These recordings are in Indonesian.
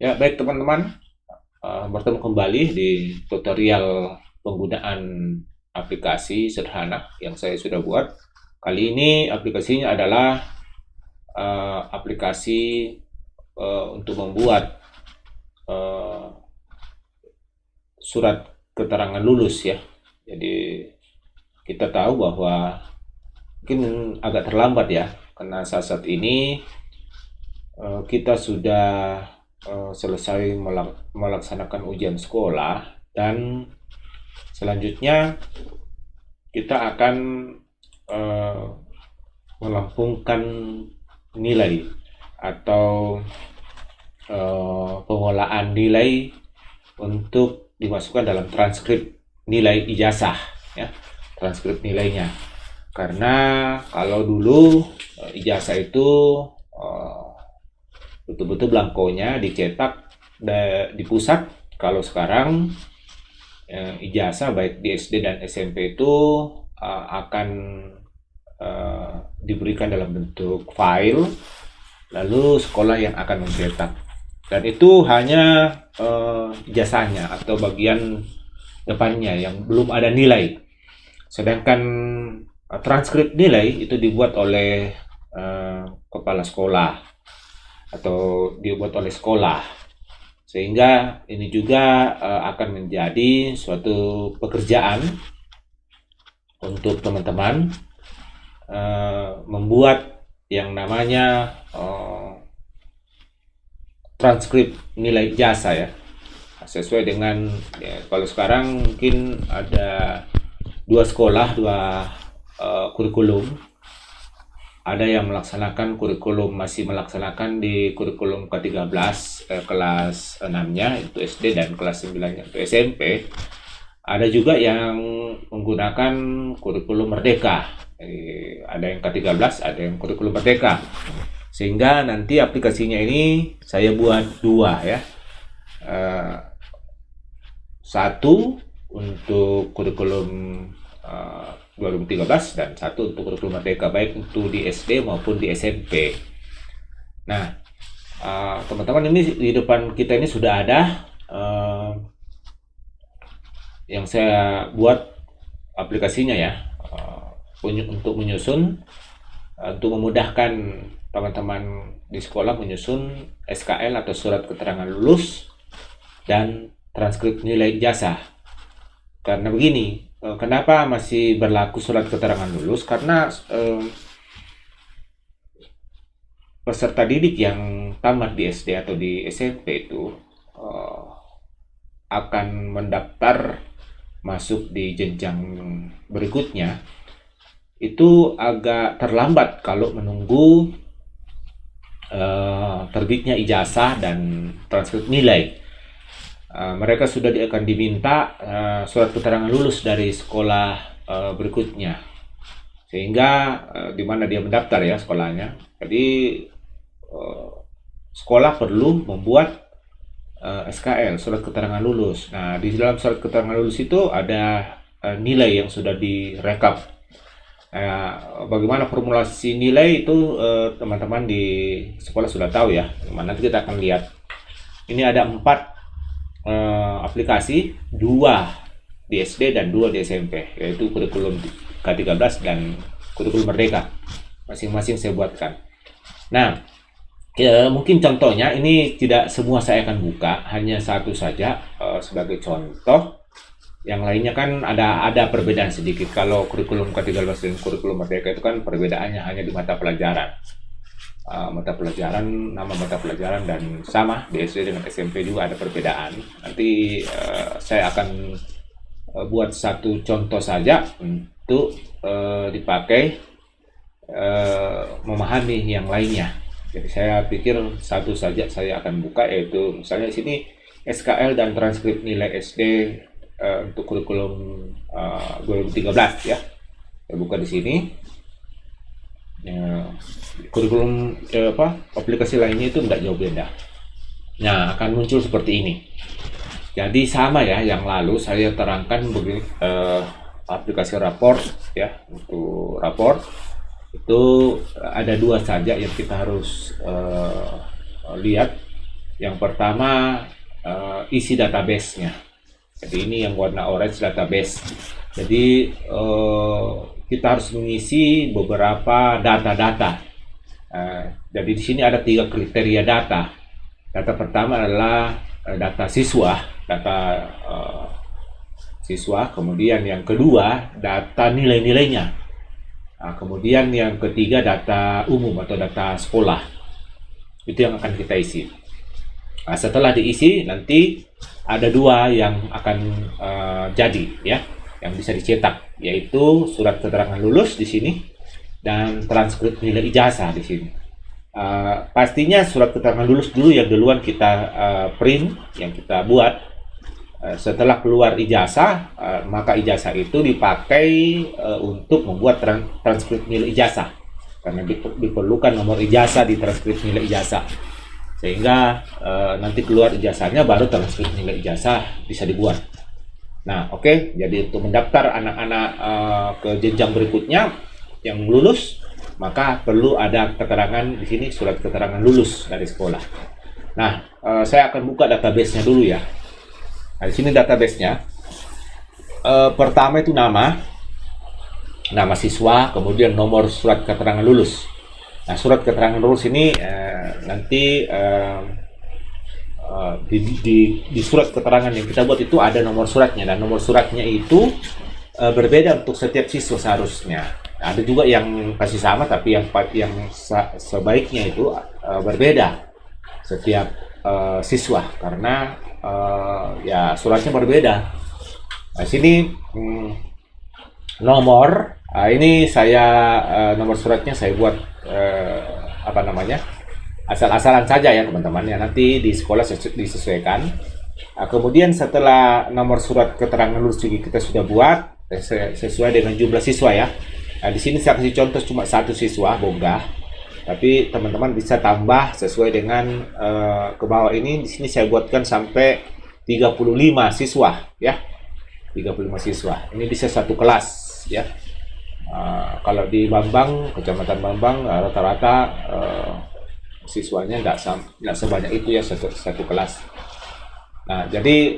Ya, baik teman-teman, bertemu kembali di tutorial penggunaan aplikasi sederhana yang saya sudah buat. Kali ini aplikasinya adalah aplikasi untuk membuat eh, surat keterangan lulus ya. Jadi kita tahu bahwa mungkin agak terlambat ya, karena saat ini kita sudah selesai melaksanakan ujian sekolah dan selanjutnya kita akan eh, melampungkan nilai atau pengolahan nilai untuk dimasukkan dalam transkrip nilai ijazah ya, transkrip nilainya. Karena kalau dulu ijazah itu eh, betul-betul belangkonya dicetak di pusat. Kalau sekarang ijazah baik di SD dan SMP itu akan diberikan dalam bentuk file, lalu sekolah yang akan mencetak. Dan itu hanya ijazahnya atau bagian depannya yang belum ada nilai. Sedangkan transkrip nilai itu dibuat oleh kepala sekolah atau dibuat oleh sekolah, sehingga ini juga akan menjadi suatu pekerjaan untuk teman-teman membuat yang namanya transkrip nilai jasa ya, sesuai dengan ya, kalau sekarang mungkin ada dua sekolah, dua kurikulum. Ada yang masih melaksanakan di kurikulum ke-13 kelas 6-nya itu SD dan kelas 9-nya itu SMP. Ada juga yang menggunakan kurikulum merdeka. Ada yang ke-13, ada yang kurikulum merdeka. Sehingga nanti aplikasinya ini saya buat dua ya. Satu untuk kurikulum 2013 dan satu untuk kurikulum merdeka, baik untuk di SD maupun di SMP. Nah, teman-teman, ini di depan kita ini sudah ada yang saya buat aplikasinya ya, untuk menyusun, untuk memudahkan teman-teman di sekolah menyusun SKL atau surat keterangan lulus dan transkrip nilai ijazah. Karena begini, kenapa masih berlaku surat keterangan lulus? Karena peserta didik yang tamat di SD atau di SMP itu akan mendaftar masuk di jenjang berikutnya itu agak terlambat kalau menunggu terbitnya ijazah dan transkrip nilai. Mereka sudah akan diminta surat keterangan lulus dari sekolah berikutnya, sehingga di mana dia mendaftar ya sekolahnya. Jadi sekolah perlu membuat SKL, surat keterangan lulus. Nah, di dalam surat keterangan lulus itu ada nilai yang sudah direkap. Bagaimana formulasi nilai itu teman-teman di sekolah sudah tahu ya. Nanti kita akan lihat. Ini ada 4 aplikasi, 2 di SD dan 2 di SMP, yaitu kurikulum K13 dan kurikulum merdeka. Masing-masing saya buatkan. Nah, ya, mungkin contohnya ini tidak semua saya akan buka, hanya satu saja sebagai contoh. Yang lainnya kan ada perbedaan sedikit. Kalau kurikulum K13 dan kurikulum merdeka itu kan perbedaannya hanya di mata pelajaran. Nama mata pelajaran, dan sama di SD dengan SMP juga ada perbedaan. Nanti saya akan buat satu contoh saja untuk dipakai memahami yang lainnya. Jadi saya pikir satu saja saya akan buka, yaitu misalnya di sini SKL dan transkrip nilai SD untuk kurikulum 2013 ya. Saya buka di sini. Kurikulum aplikasi lainnya itu tidak jauh beda. Nah, akan muncul seperti ini. Jadi sama ya, yang lalu saya terangkan begini, aplikasi raport ya. Untuk raport itu ada 2 saja yang kita harus lihat. Yang pertama isi database-nya. Jadi ini yang warna orange database. Jadi kita harus mengisi beberapa data-data. Jadi di sini ada 3 kriteria data. Data pertama adalah data siswa, siswa. Kemudian yang kedua data nilai-nilainya. Kemudian yang ketiga data umum atau data sekolah. Itu yang akan kita isi. Setelah diisi nanti ada 2 yang akan jadi ya, yang bisa dicetak, yaitu surat keterangan lulus di sini dan transkrip nilai ijazah di sini. Pastinya surat keterangan lulus dulu yang duluan kita print, yang kita buat. Setelah keluar ijazah, maka ijazah itu dipakai untuk membuat transkrip nilai ijazah, karena diperlukan nomor ijazah di transkrip nilai ijazah, sehingga nanti keluar ijazahnya baru transkrip nilai ijazah bisa dibuat. Nah, oke. Jadi untuk mendaftar anak-anak ke jenjang berikutnya yang lulus, maka perlu ada keterangan di sini, surat keterangan lulus dari sekolah. Nah, saya akan buka database-nya dulu ya. Nah, di sini database-nya. Pertama itu nama siswa, kemudian nomor surat keterangan lulus. Nah, surat keterangan lulus ini nanti di surat keterangan yang kita buat itu ada nomor suratnya, dan nomor suratnya itu berbeda untuk setiap siswa seharusnya. Ada juga yang pasti sama, tapi yang sebaiknya itu berbeda setiap siswa, karena ya suratnya berbeda. Nah, sini nomor ini saya nomor suratnya saya buat asal-asalan saja ya teman-teman ya, nanti di sekolah disesuaikan. Kemudian setelah nomor surat keterangan lulus kita sudah buat sesuai dengan jumlah siswa ya. Di sini saya kasih contoh cuma 1 siswa bonggah, tapi teman-teman bisa tambah sesuai dengan ke bawah ini. Di sini saya buatkan sampai 35 siswa ya, 35 siswa. Ini bisa 1 kelas ya. Kalau di Bambang, Kecamatan Bambang, rata-rata siswanya nggak sebanyak itu ya, satu kelas. Nah, jadi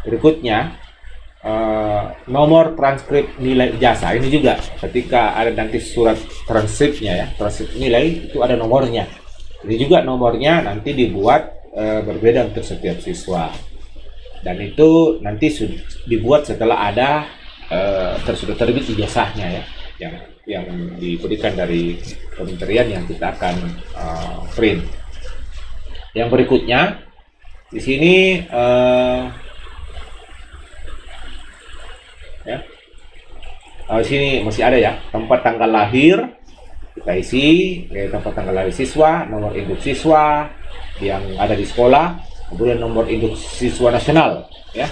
berikutnya nomor transkrip nilai ijazah. Ini juga ketika ada nanti surat transkripnya ya, transkrip nilai itu ada nomornya. Ini juga nomornya nanti dibuat berbeda untuk setiap siswa, dan itu nanti dibuat setelah ada sudah terbit ijazahnya ya, yang diberikan dari kementerian yang kita akan print. Yang berikutnya di sini di sini masih ada ya, tempat tanggal lahir kita isi, tempat tanggal lahir siswa, nomor induk siswa yang ada di sekolah, kemudian nomor induk siswa nasional ya.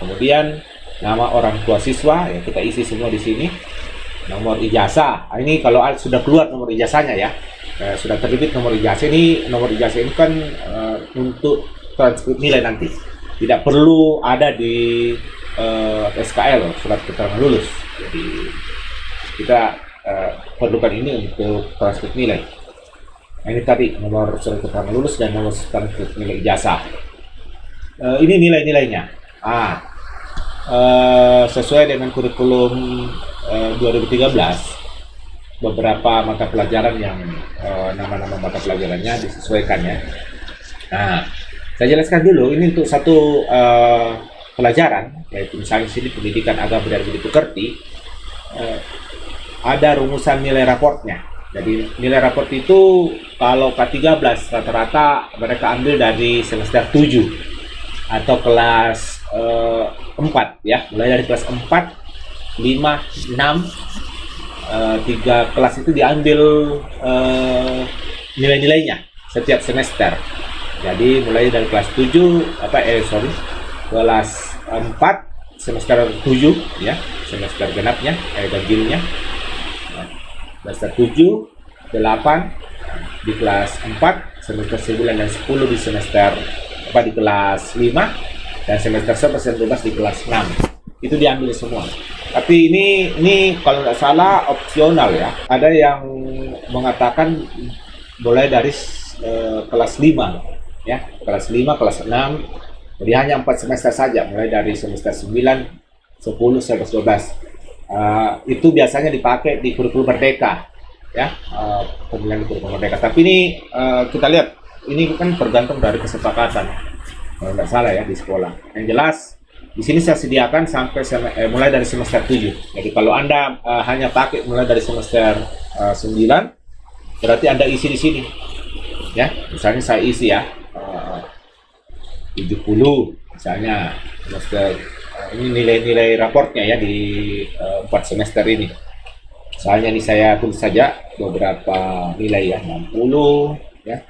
Kemudian nama orang tua siswa ya, kita isi semua di sini. Nomor ijazah, ini kalau sudah keluar nomor ijazahnya ya, sudah terbit nomor ijazah ini. Nomor ijazah ini kan untuk transkrip nilai nanti, tidak perlu ada di SKL, surat keterangan lulus. Jadi kita perlukan ini untuk transkrip nilai. Nah, ini tadi nomor surat keterangan lulus dan nomor transkrip nilai ijazah. Ini nilai-nilainya. Sesuai dengan kurikulum 2013, beberapa mata pelajaran yang nama-nama mata pelajarannya disesuaikan ya. Nah, saya jelaskan dulu ini untuk satu pelajaran, yaitu misalnya sini pendidikan agama dan budi pekerti, ada rumusan nilai raportnya. Jadi nilai raport itu kalau K13 rata-rata mereka ambil dari semester 7 atau kelas 4 ya, mulai dari kelas 4, 5, 6, 3 kelas itu diambil nilai-nilainya setiap semester. Jadi mulai dari kelas 7 kelas 4 semester 7 ya, semester genapnya ganjilnya. Semester 7, 8 di kelas 4, semester 9 dan 10 di semester di kelas 5, dan semester 11 dan 12 di kelas 6. Itu diambil semua. Tapi ini kalau nggak salah opsional ya. Ada yang mengatakan mulai dari kelas 5 ya, kelas 5, kelas 6. Jadi hanya 4 semester saja, mulai dari semester 9, 10, 11, 12. Itu biasanya dipakai di kurikulum merdeka ya, pemilihan di kurikulum merdeka. Tapi ini kita lihat, ini kan tergantung dari kesepakatan kalau nggak salah ya di sekolah. Yang jelas di sini saya sediakan sampai mulai dari semester 7. Jadi kalau Anda hanya pakai mulai dari semester 9, berarti Anda isi di sini. Ya, misalnya saya isi ya 70 misalnya semester ini nilai-nilai raportnya ya di 4 semester ini. Misalnya ini saya tulis saja beberapa nilai ya, 60 ya,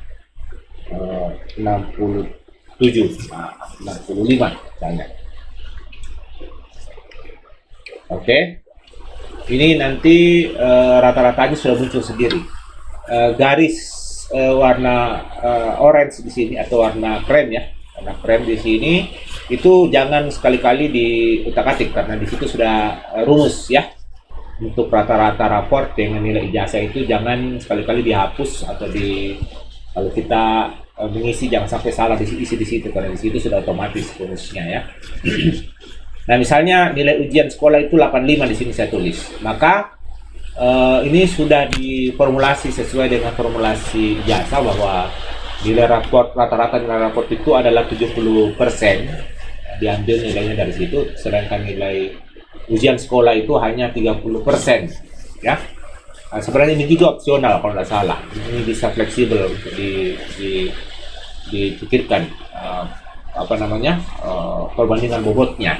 67, 65 misalnya. Oke, ini nanti rata-ratanya sudah muncul sendiri. Garis warna orange di sini atau warna krem ya, warna krem di sini itu jangan sekali-kali diutak-atik karena di situ sudah rumus ya. Untuk rata-rata raport dengan nilai ijazah itu jangan sekali-kali dihapus atau kalau kita mengisi jangan sampai salah diisi di situ karena di situ sudah otomatis rumusnya ya. Nah, misalnya nilai ujian sekolah itu 85 di sini saya tulis. Maka ini sudah diformulasi sesuai dengan formulasi ijazah bahwa nilai raport rata-rata nilai raport itu adalah 70%, diambil nilainya dari situ, sedangkan nilai ujian sekolah itu hanya 30% ya. Nah, sebenarnya ini juga opsional kalau tidak salah. Ini bisa fleksibel untuk dipikirkan perbandingan bobotnya.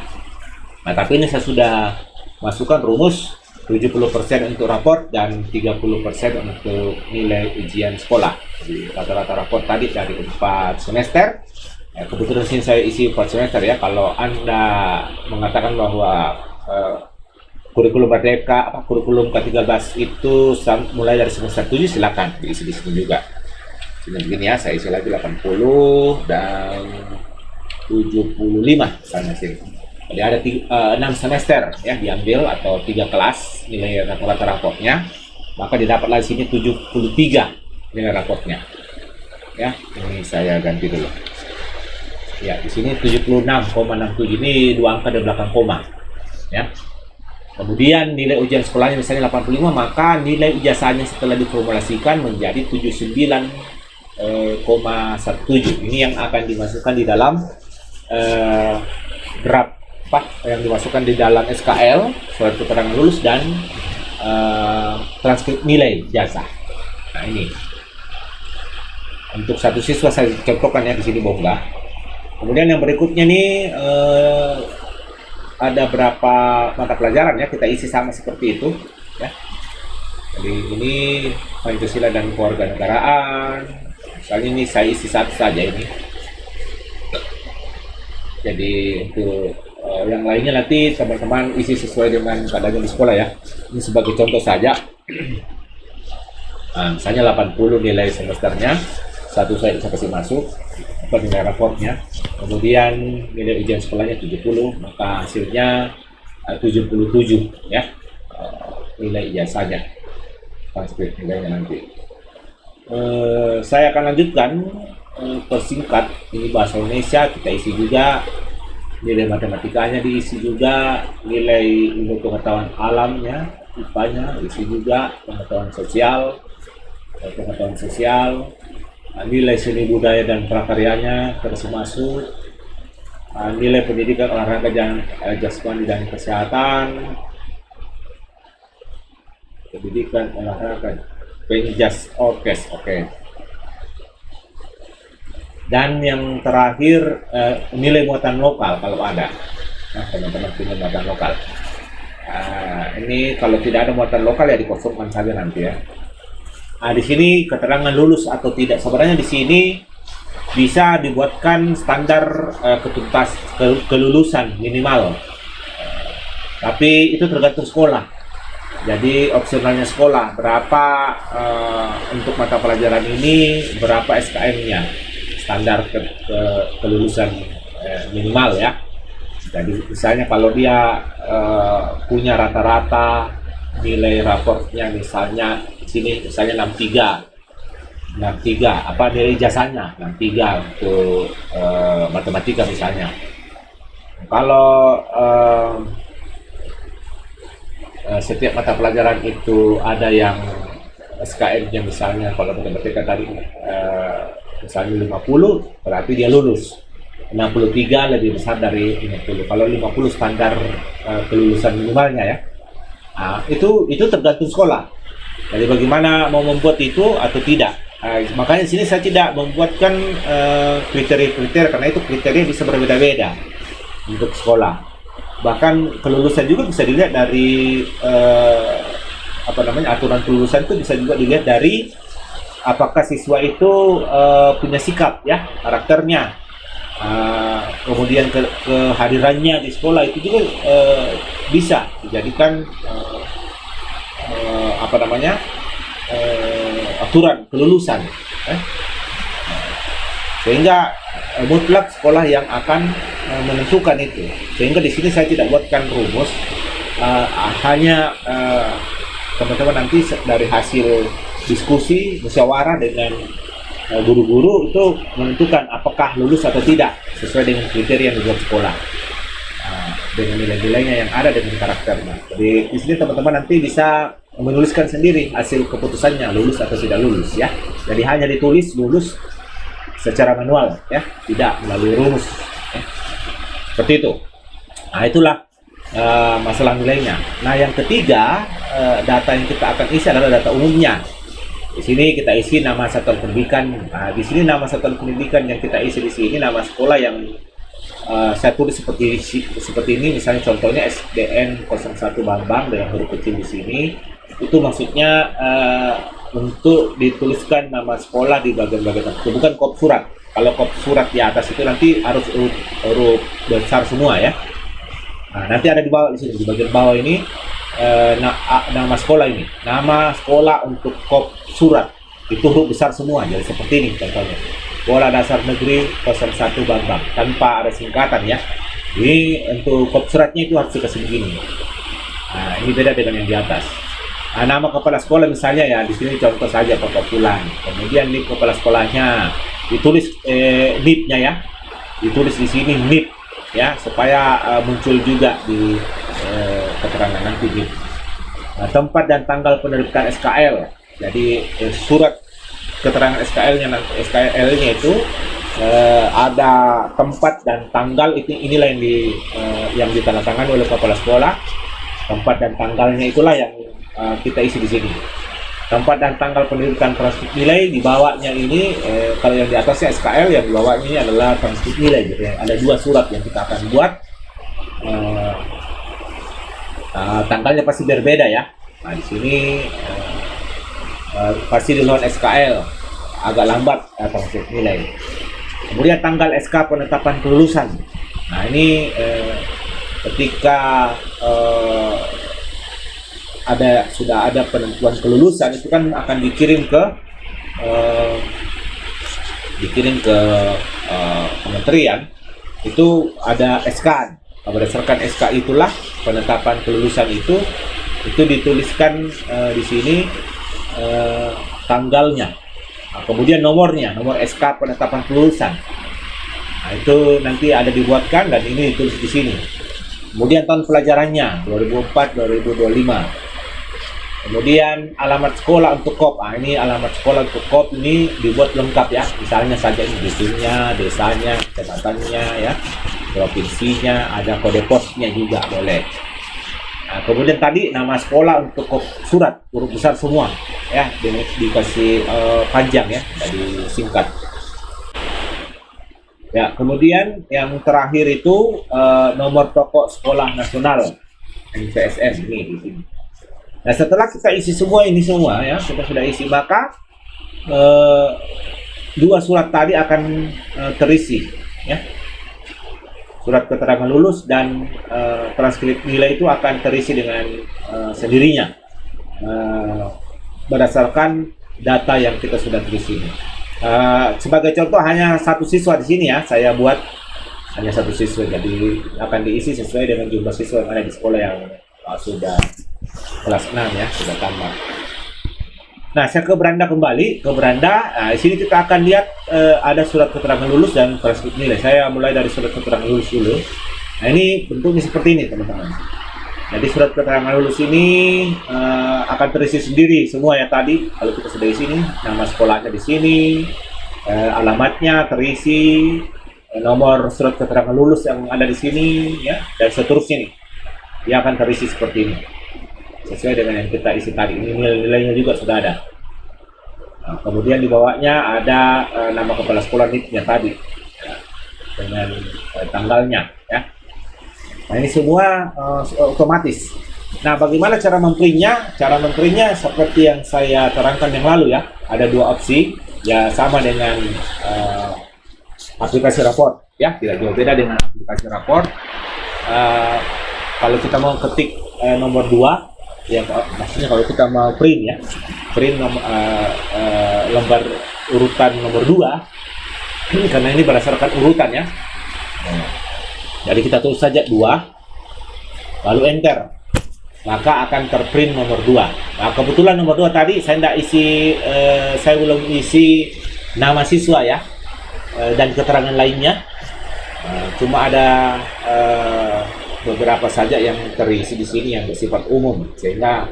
Nah, tapi ini saya sudah masukkan rumus 70% untuk raport dan 30% untuk nilai ujian sekolah. Jadi rata-rata raport tadi dari 4 semester. Ya, kebetulan sini saya isi 4 semester ya. Kalau Anda mengatakan bahwa kurikulum merdeka, kurikulum ke-13 itu mulai dari semester 7, silakan diisi di sini juga. Sini begini ya, saya isi lagi 80 dan 75 misalnya sini. Jadi ada 6 semester ya diambil atau 3 kelas nilai rata-rata raportnya, maka didapatlah di sini 73 nilai raportnya. Ya, ini saya ganti dulu. Ya, di sini 76,67, ini 2 angka di belakang koma. Ya. Kemudian nilai ujian sekolahnya misalnya 85, maka nilai ijazahnya setelah diformulasikan menjadi 79,17. Ini yang akan dimasukkan di dalam draft yang dimasukkan di dalam SKL, surat keterangan lulus dan transkrip nilai ijazah. Nah, ini untuk satu siswa saya contohkan ya di sini bongga. Kemudian yang berikutnya nih ada berapa mata pelajaran ya, kita isi sama seperti itu ya. Jadi ini Pancasila dan Kewarganegaraan. Misalnya ini saya isi satu saja ini. Jadi untuk yang lainnya nanti teman-teman isi sesuai dengan keadaan di sekolah ya. Ini sebagai contoh saja. Nah, misalnya 80 nilai semesternya, satu saya kasih masuk atau nilai raportnya. Kemudian nilai ujian sekolahnya 70, maka hasilnya 77 ya. Nilai ijazahnya, transkrip nilainya nanti. Saya akan lanjutkan persingkat ini bahasa Indonesia, kita isi juga nilai matematikanya, diisi juga nilai ilmu pengetahuan alamnya, IPA-nya isi juga, pengetahuan sosial, nilai seni budaya dan prakaryanya terus masuk, nilai pendidikan olahraga dan jasmani dan kesehatan, pendidikan olahraga penjas orkes, oke. Dan yang terakhir nilai muatan lokal kalau ada. Nah, teman-teman punya muatan lokal. Ini kalau tidak ada muatan lokal ya dikosongkan saja nanti ya. Di sini keterangan lulus atau tidak. Sebenarnya di sini bisa dibuatkan standar ketuntas kelulusan minimal. Tapi itu tergantung sekolah. Jadi opsionalnya sekolah berapa untuk mata pelajaran ini, berapa SKM-nya, standar kelulusan minimal ya. Jadi misalnya kalau dia punya rata-rata nilai raportnya misalnya di sini misalnya 63, 63 apa nilai ijazahnya 63 untuk matematika misalnya. Kalau setiap mata pelajaran itu ada yang SKM-nya misalnya kalau matematika tadi misalnya 50 berarti dia lulus. 63 lebih besar dari 50. Kalau 50 standar kelulusan minimalnya ya. Itu tergantung sekolah. Jadi bagaimana mau membuat itu atau tidak. Makanya di sini saya tidak membuatkan kriteria-kriteria karena itu kriteria bisa berbeda-beda untuk sekolah. Bahkan kelulusan juga bisa dilihat dari aturan kelulusan itu bisa juga dilihat dari apakah siswa itu punya sikap ya, karakternya, kemudian kehadirannya di sekolah itu juga bisa dijadikan aturan kelulusan, sehingga mutlak sekolah yang akan menentukan itu. Sehingga di sini saya tidak buatkan rumus, hanya teman-teman nanti dari hasil diskusi musyawarah dengan guru-guru itu menentukan apakah lulus atau tidak sesuai dengan kriteria yang dibuat sekolah, dengan nilai-nilainya yang ada dengan karakternya. Jadi di sini teman-teman nanti bisa menuliskan sendiri hasil keputusannya lulus atau tidak lulus ya. Jadi hanya ditulis lulus secara manual ya, tidak melalui rumus ya. Seperti itu. Nah, itulah masalah nilainya. Nah, yang ketiga, data yang kita akan isi adalah data umumnya. Di sini kita isi nama satuan pendidikan. Nah, di sini nama satuan pendidikan yang kita isi di sini nama sekolah yang saya tulis seperti ini. Misalnya contohnya SDN 01 Bambang dengan huruf kecil di sini. Itu maksudnya untuk dituliskan nama sekolah di bagian-bagian tertentu, bukan kop surat. Kalau kop surat di atas itu nanti harus huruf besar semua ya. Nah, nanti ada di bawah di sini, di bagian bawah ini nama sekolah ini, nama sekolah untuk kop surat itu huruf besar semua. Jadi seperti ini contohnya, Sekolah Dasar Negeri 01 Bambang tanpa ada singkatan ya. Ini untuk kop suratnya itu harus dikasih begini. Nah, ini beda dengan yang di atas. Nama kepala sekolah misalnya ya, di sini contoh saja Pak Pulang. Kemudian NIP kepala sekolahnya ditulis NIP-nya ya, ditulis di sini NIP ya, supaya muncul juga di keterangan nanti NIP. Nah, tempat dan tanggal penerbitan SKL. Jadi surat keterangan SKL-nya itu ada tempat dan tanggal, inilah yang ditandatangani oleh kepala sekolah. Tempat dan tanggalnya itulah yang kita isi di sini. Tempat dan tanggal penerbitan transkrip nilai, di bawahnya ini kalau yang di atasnya SKL, yang di bawahnya ini adalah transkrip nilai. Jadi ada dua surat yang kita akan buat. Tanggalnya pasti berbeda ya. Nah, di sini pasti di non SKL agak lambat transkrip nilai. Kemudian tanggal SK penetapan kelulusan. Nah, ini ketika sudah ada penentuan kelulusan itu kan akan dikirim ke kementerian, itu ada SK. Berdasarkan SK itulah penetapan kelulusan itu dituliskan di sini tanggalnya. Nah, kemudian nomornya, nomor SK penetapan kelulusan. Nah, itu nanti ada dibuatkan dan ini ditulis di sini. Kemudian tahun pelajarannya 2004-2025. Kemudian alamat sekolah untuk KOP. Nah, ini alamat sekolah untuk KOP ini dibuat lengkap ya. Misalnya saja ini dusunnya, desanya, kecamatannya ya, provinsinya, ada kode posnya juga boleh. Nah, kemudian tadi nama sekolah untuk KOP surat huruf besar semua ya, dikasih panjang ya, jadi singkat. Ya, kemudian yang terakhir itu nomor pokok sekolah nasional NPSN ini di sini. Nah, setelah kita isi semua ini semua ya, kita sudah isi, maka dua surat tadi akan terisi ya. Surat keterangan lulus dan transkrip nilai itu akan terisi dengan sendirinya berdasarkan data yang kita sudah tulis ini. Sebagai contoh hanya satu siswa di sini ya, saya buat hanya satu siswa, jadi akan diisi sesuai dengan jumlah siswa yang ada di sekolah yang sudah kelas 6 ya, sudah tamat. Nah, saya ke beranda kembali, ke beranda. Nah, di sini kita akan lihat ada surat keterangan lulus dan transkrip nilai. Saya mulai dari surat keterangan lulus dulu. Nah, ini bentuknya seperti ini, teman-teman. Jadi surat keterangan lulus ini akan terisi sendiri semua ya tadi. Kalau kita sudah di sini, nama sekolahnya di sini, alamatnya terisi, nomor surat keterangan lulus yang ada di sini, ya, dan seterusnya nih. Dia akan terisi seperti ini. Sesuai dengan yang kita isi tadi. Ini nilai-nilainya juga sudah ada. Nah, kemudian di bawahnya ada nama kepala sekolah NIP-nya tadi ya, dengan tanggalnya ya. Nah, ini semua otomatis. Nah, bagaimana cara memprintnya? Cara memprintnya seperti yang saya terangkan yang lalu ya. Ada dua opsi ya, sama dengan aplikasi raport ya, tidak jauh beda dengan aplikasi raport. Kalau kita mau ketik nomor 2 ya, maksudnya kalau kita mau print ya, print lembar urutan nomor 2 karena ini berdasarkan urutan ya. Jadi kita tulis saja 2 lalu enter, maka akan terprint nomor 2. Nah, kebetulan nomor 2 tadi saya tidak isi, saya belum isi nama siswa ya, dan keterangan lainnya. Cuma ada beberapa saja yang terisi di sini yang bersifat umum, sehingga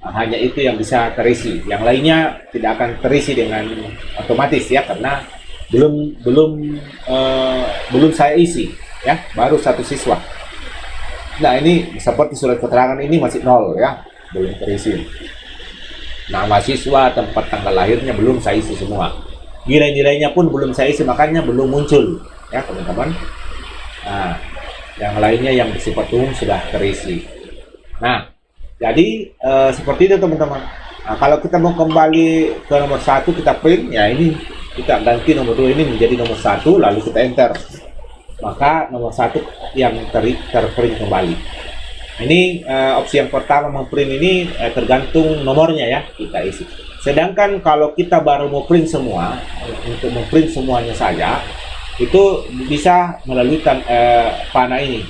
hanya itu yang bisa terisi. Yang lainnya tidak akan terisi dengan otomatis ya, karena belum saya isi ya, baru 1 siswa. Nah, ini seperti surat keterangan ini masih 0 ya, belum terisi. Nama siswa, tempat tanggal lahirnya belum saya isi semua. Nilai-nilainya pun belum saya isi, makanya belum muncul ya teman-teman. Nah, yang lainnya yang bersifat umum sudah terisi. Nah, jadi seperti itu teman-teman. Nah, kalau kita mau kembali ke nomor 1 kita print, ya ini kita ganti nomor 2 ini menjadi nomor 1 lalu kita enter. Maka nomor 1 yang terprint kembali. Ini opsi yang pertama memprint ini tergantung nomornya ya kita isi. Sedangkan kalau kita baru mau print semua, untuk memprint semuanya saja, itu bisa melalui panah ini.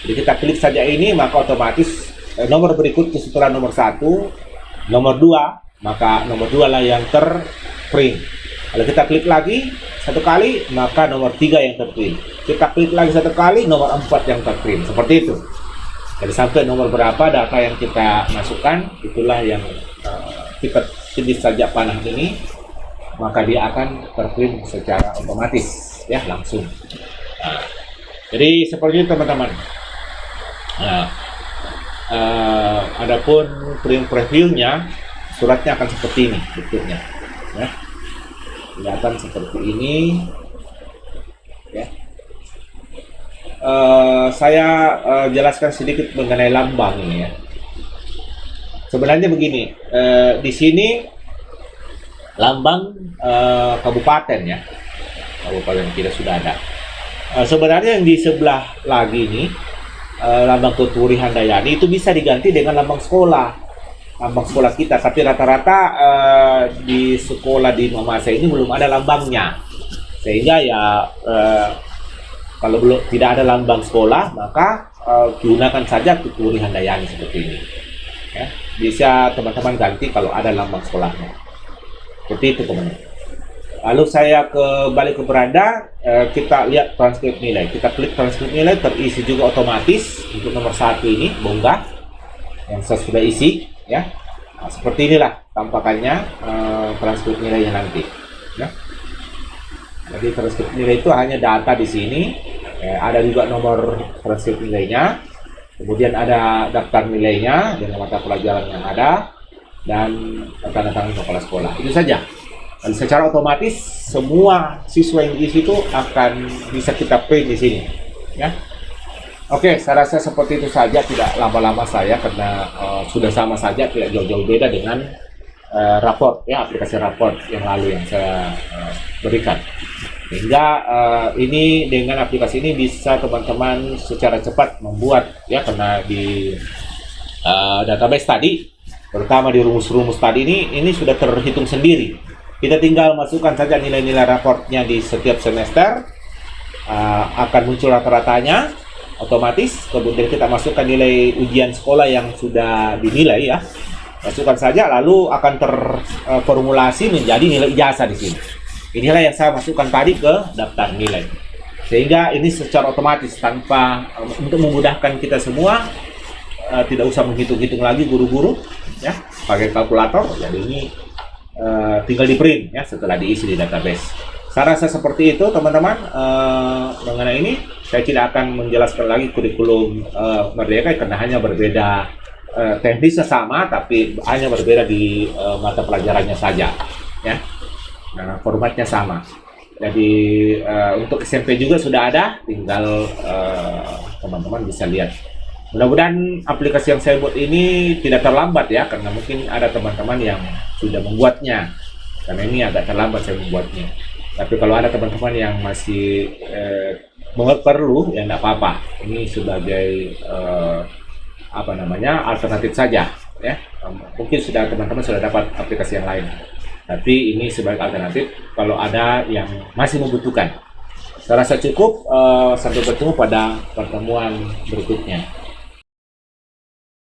Jadi kita klik saja ini, maka otomatis nomor berikutnya setelah nomor 1, nomor 2, maka nomor 2 lah yang terprint. Kalau kita klik lagi 1 kali, maka nomor 3 yang terprint. Kita klik lagi 1 kali, nomor 4 yang terprint. Seperti itu. Jadi sampai nomor berapa data yang kita masukkan, itulah yang kita pilih saja panah ini, maka dia akan terprint secara otomatis ya, langsung. Nah, jadi seperti itu teman-teman. Nah, adapun print previewnya, suratnya akan seperti ini bentuknya ya, kelihatan seperti ini ya. Saya jelaskan sedikit mengenai lambang ini ya. Sebenarnya begini, di sini lambang kabupaten ya, kabupaten kita sudah ada. Sebenarnya yang di sebelah lagi ini lambang Tuturi Handayani itu bisa diganti dengan lambang sekolah kita, tapi rata-rata di sekolah di Mamasa ini belum ada lambangnya, sehingga ya kalau belum tidak ada lambang sekolah, maka gunakan saja Tuturi Handayani seperti ini ya. Bisa teman-teman ganti kalau ada lambang sekolahnya, seperti itu teman-teman. Lalu saya kembali ke beranda, kita lihat transkrip nilai. Kita klik transkrip nilai, terisi juga otomatis untuk nomor 1 ini, bongkah yang saya sudah isi ya. Nah, seperti inilah tampakannya transkrip nilainya nanti ya. Jadi transkrip nilai itu hanya data di sini, ada juga nomor transkrip nilainya, kemudian ada daftar nilainya dengan mata pelajaran yang ada, dan tanda tangan kepala sekolah. Itu saja. Dan secara otomatis semua siswa yang di situ akan bisa kita print di sini ya. Oke, saya rasa seperti itu saja, tidak lama-lama saya, karena sudah sama saja, tidak jauh-jauh beda dengan raport ya, aplikasi raport yang lalu yang saya berikan. Sehingga ini dengan aplikasi ini bisa teman-teman secara cepat membuat ya, karena di database tadi, terutama di rumus-rumus tadi ini sudah terhitung sendiri. Kita tinggal masukkan saja nilai-nilai raportnya di setiap semester, akan muncul rata-ratanya otomatis. Kemudian kita masukkan nilai ujian sekolah yang sudah dinilai ya, Masukkan saja, lalu akan terformulasi menjadi nilai ijazah di sini. Inilah yang saya masukkan tadi ke daftar nilai. Sehingga ini secara otomatis tanpa untuk memudahkan kita semua, tidak usah menghitung-hitung lagi guru-guru, ya, pakai kalkulator. Jadi ini tinggal di print ya setelah diisi di database. Saya rasa seperti itu teman-teman. Mengenai ini saya tidak akan menjelaskan lagi kurikulum Merdeka karena hanya berbeda. Teknisnya sama tapi hanya berbeda di mata pelajarannya saja ya. Nah, formatnya sama. Jadi untuk SMP juga sudah ada, tinggal teman-teman bisa lihat. Mudah-mudahan aplikasi yang saya buat ini tidak terlambat ya, karena mungkin ada teman-teman yang sudah membuatnya. Karena ini agak terlambat saya membuatnya. Tapi kalau ada teman-teman yang masih perlu, ya tidak apa-apa. Ini sebagai alternatif saja ya. Mungkin teman-teman sudah dapat aplikasi yang lain, tapi ini sebagai alternatif kalau ada yang masih membutuhkan. Saya rasa cukup. Sampai bertemu pada pertemuan berikutnya.